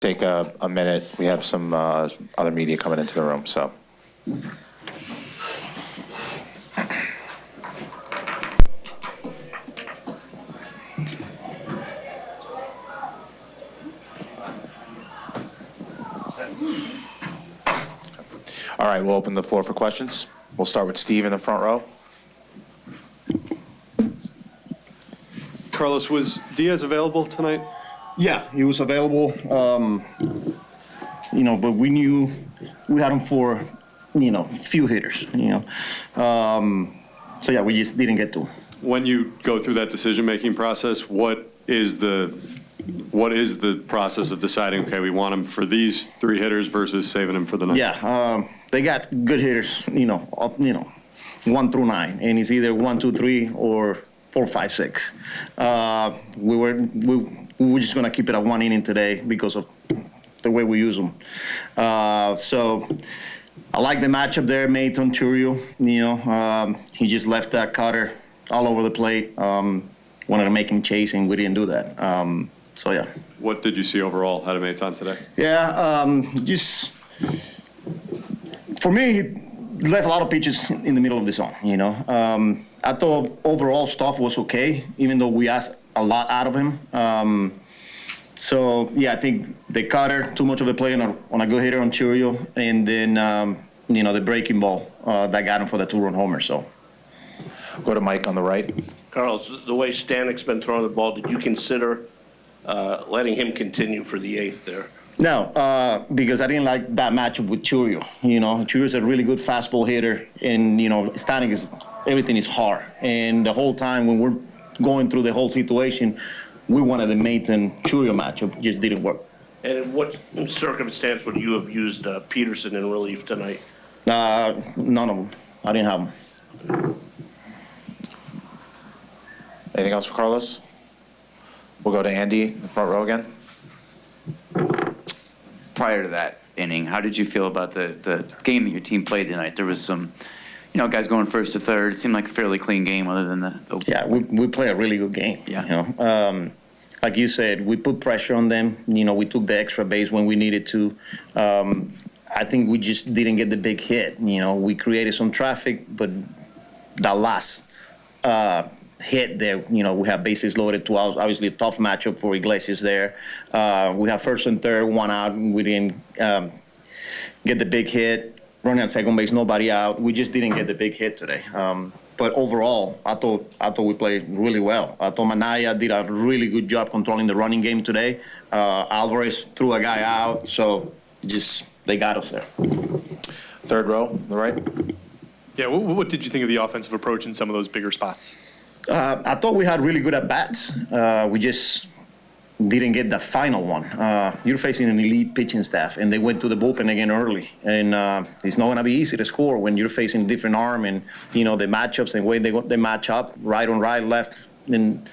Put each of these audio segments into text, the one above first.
take a minute. We have some other media coming into the room, so. All right, we'll open the floor for questions. We'll start with Steve in the front row. Carlos, was Diaz available tonight? Yeah, he was available. But we knew we had him for, few hitters. So yeah, we just didn't get to. When you go through that decision-making process, what is the process of deciding? Okay, we want him for these three hitters versus saving him for the next. Yeah, they got good hitters. 1 through 9, and it's either 1, 2, 3 or 4, 5, 6. We were just gonna keep it at 1 inning today because of the way we use them. So I like the matchup there, Maton Churio. He just left that cutter all over the plate. Wanted to make him chase, and we didn't do that. So yeah. What did you see overall out of Maton today? Yeah, just for me, he left a lot of pitches in the middle of the zone. I thought overall stuff was okay, even though we asked a lot out of him. So yeah, I think the cutter, too much of a play on a good hitter on Churio, and then the breaking ball that got him for the 2-run homer. So Go to Mike on the right. Carlos, the way Stanek's been throwing the ball, did you consider letting him continue for the 8th there? No, because I didn't like that matchup with Churio. Churio's a really good fastball hitter, and Stanek everything is hard. And the whole time when we're going through the whole situation, we wanted the Maton Churio matchup, just didn't work. And in what circumstance would you have used Peterson in relief tonight? None of them. I didn't have them. Anything else for Carlos? We'll go to Andy in the front row again. Prior to that inning, how did you feel about the game that your team played tonight? There was some, guys going first to third. It seemed like a fairly clean game other than the Yeah, we play a really good game. Yeah. Like you said, we put pressure on them. We took the extra base when we needed to. I think we just didn't get the big hit. We created some traffic, but that last hit there, we have bases loaded, 2 outs. Obviously, a tough matchup for Iglesias there. We have first and third, 1 out. We didn't get the big hit. Running at second base, nobody out. We just didn't get the big hit today. But overall, I thought we played really well. I thought Manaya did a really good job controlling the running game today. Alvarez threw a guy out, so they got us there. Third row on the right. Yeah, what did you think of the offensive approach in some of those bigger spots? I thought we had really good at-bats. We just didn't get the final one. You're facing an elite pitching staff, and they went to the bullpen again early. And it's not going to be easy to score when you're facing different arm and, the matchups and the way they match up, right on right, left, and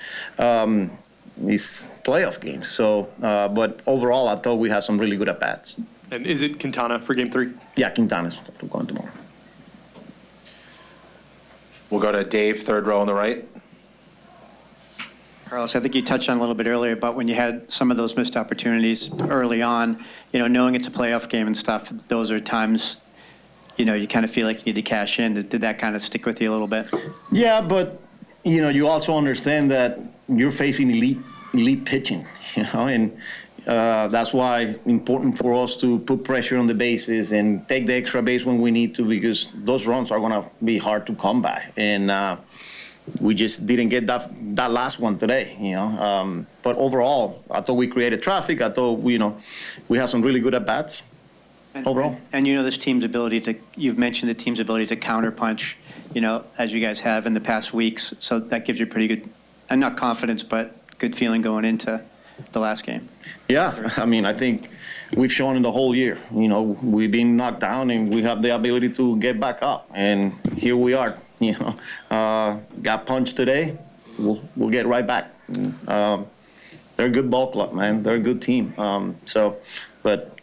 these playoff games. So, but overall, I thought we had some really good at-bats. And is it Quintana for Game 3? Yeah, Quintana's going tomorrow. We'll go to Dave, third row on the right. Carlos, I think you touched on a little bit earlier about when you had some of those missed opportunities early on, knowing it's a playoff game and stuff, those are times, you kind of feel like you need to cash in. Did that kind of stick with you a little bit? Yeah, but, you also understand that you're facing elite pitching, and that's why important for us to put pressure on the bases and take the extra base when we need to, because those runs are going to be hard to come by. And we just didn't get that last one today, But overall, I thought we created traffic. I thought, we had some really good at-bats overall. And this team's ability you've mentioned the team's ability to counterpunch, as you guys have in the past weeks. So that gives you pretty good, and not confidence, but good feeling going into the last game. Yeah, I think we've shown in the whole year, we've been knocked down and we have the ability to get back up. And here we are, got punched today, we'll get right back. They're a good ball club, man. They're a good team. But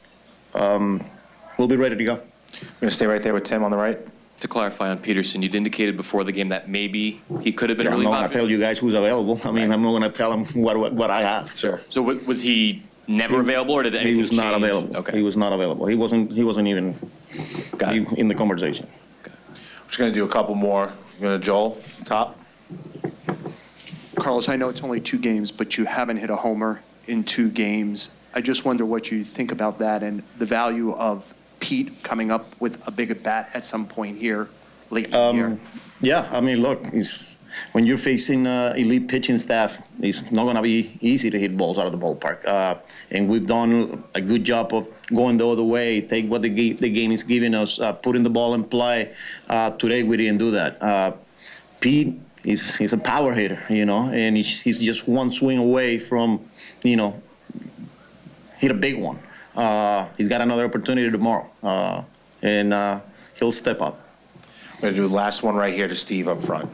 we'll be ready to go. We're going to stay right there with Tim on the right. To clarify on Peterson, you'd indicated before the game that maybe he could have been a relief I'm not going to tell you guys who's available. I'm not going to tell them what I have. So was he never available, or did He anything was not change? available. Okay. He was not available. He wasn't even Got it. in the conversation. We're just going to do a couple more. You're going to Joel, top. Carlos, I know it's only 2 games, but you haven't hit a homer in 2 games. I just wonder what you think about that and the value of Pete coming up with a big bat at some point here late in the year. Yeah, I mean, look, when you're facing elite pitching staff, it's not going to be easy to hit balls out of the ballpark. And we've done a good job of going the other way, take what the game is giving us, putting the ball in play. Today, we didn't do that. Pete, he's a power hitter, and he's just one swing away from, hit a big one. He's got another opportunity tomorrow, and he'll step up. We're going to do the last one right here to Steve up front.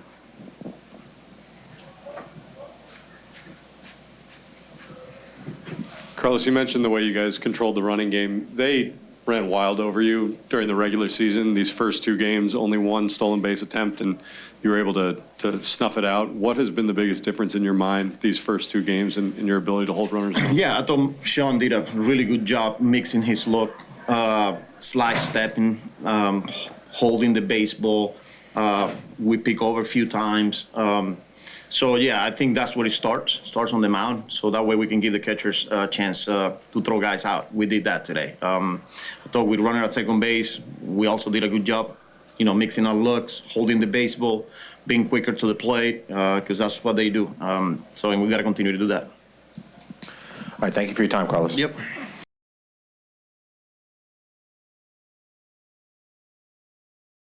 Carlos, you mentioned the way you guys controlled the running game. They ran wild over you during the regular season. These first 2 games, only 1 stolen base attempt, and you were able to snuff it out. What has been the biggest difference in your mind these first 2 games in your ability to hold runners down? Yeah, I thought Sean did a really good job mixing his look, slide stepping, holding the baseball. We pick over a few times. So, yeah, I think that's where it starts on the mound. So that way we can give the catchers a chance to throw guys out. We did that today. I thought with runner at second base, we also did a good job, mixing our looks, holding the baseball, being quicker to the plate, because that's what they do. And we got to continue to do that. All right, thank you for your time, Carlos. Yep.